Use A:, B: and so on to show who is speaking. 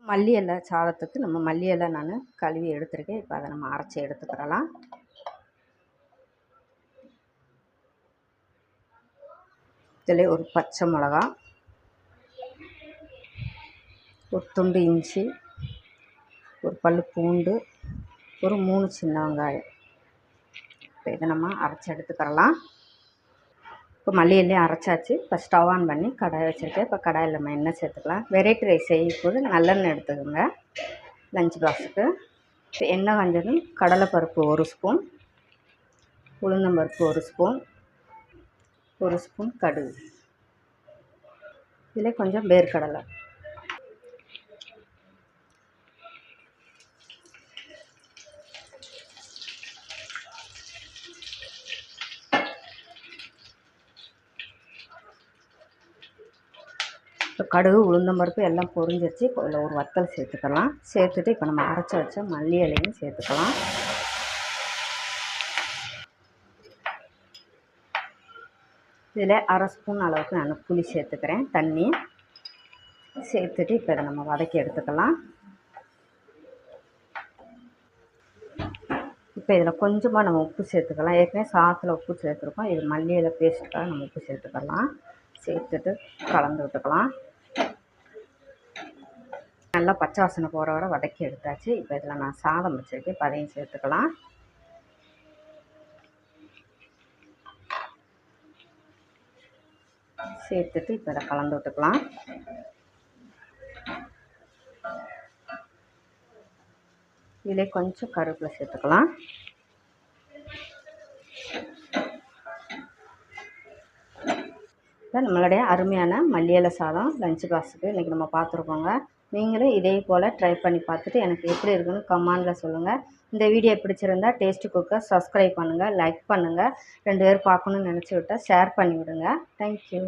A: மல்லி இலை சாதத்துக்கு நம்ம மல்லி இலை நான் கழுவி எடுத்துருக்கேன். இப்போ அதை நம்ம அரைச்சி எடுத்துக்கிடலாம். இதில் ஒரு பச்சை மிளகா, ஒரு துண்டு இஞ்சி, ஒரு பல் பூண்டு, ஒரு 3 சின்ன வெங்காயம். இப்போ இதை நம்ம அரைச்சி எடுத்துக்கிடலாம். இப்போ மல்லி எல்லாம் அரைச்சாச்சு. இப்போ ஸ்டவ் ஆன் பண்ணி கடாய் வச்சுருக்கேன். இப்போ கடாயில் நம்ம எண்ணெய் சேர்த்துக்கலாம். வெரைட்டி ரைஸ் செய்யும்போது நல்லெண்ணெய் எடுத்துக்கோங்க லஞ்ச் பாக்ஸுக்கு. இப்போ எண்ணெய் காஞ்சதும் கடலைப்பருப்பு 1 ஸ்பூன், உளுந்தம்பருப்பு 1 ஸ்பூன், 1 ஸ்பூன் கடுகு, இதில் கொஞ்சம் வேர்க்கடலை, இப்போ கடுகு உளுந்தம்பருப்பு எல்லாம் பொரிஞ்சிருச்சு. இப்போ இதில் ஒரு வத்தல் சேர்த்துக்கலாம். சேர்த்துட்டு இப்போ நம்ம அரைச்சி வச்ச மல்லி இலையும் சேர்த்துக்கலாம். இதில் 1/2 ஸ்பூன் அளவுக்கு நான் புளி சேர்த்துக்கிறேன், தண்ணி சேர்த்துட்டு இப்போ இதை நம்ம வதக்கி எடுத்துக்கலாம். இப்போ இதில் கொஞ்சமாக நம்ம உப்பு சேர்த்துக்கலாம். ஏற்கனவே சாதத்தில் உப்பு சேர்த்துருக்கோம். இது மல்லி இலை பேஸ்ட்டுக்காக நம்ம உப்பு சேர்த்துக்கலாம். சேர்த்துட்டு கலந்து விட்டுக்கலாம். நல்லா பச்சை வாசனை போகிற வரை வதக்கி எடுத்தாச்சு. இப்போ இதில் நான் சாதம் வச்சுருக்கேன். இப்போ அதையும் சேர்த்துக்கலாம். சேர்த்துட்டு இப்போ இதை கலந்து விட்டுக்கலாம். இதில் கொஞ்சம் கருவேப்பிலை சேர்த்துக்கலாம். இப்போ நம்மளுடைய அருமையான மல்லி இலை சாதம் லஞ்ச் பாக்ஸுக்கு இன்றைக்கி நம்ம பார்த்துருக்கோங்க. நீங்களும் இதே போல் ட்ரை பண்ணி பார்த்துட்டு எனக்கு எப்படி இருக்குன்னு கமெண்டில் சொல்லுங்கள். இந்த வீடியோ பிடிச்சிருந்தா டேஸ்ட்டு குக்கை சப்ஸ்கிரைப் பண்ணுங்கள், லைக் பண்ணுங்கள். 2 பேர் பார்க்கணுன்னு நினச்சி விட்டால் ஷேர் பண்ணி விடுங்க. தேங்க்யூ.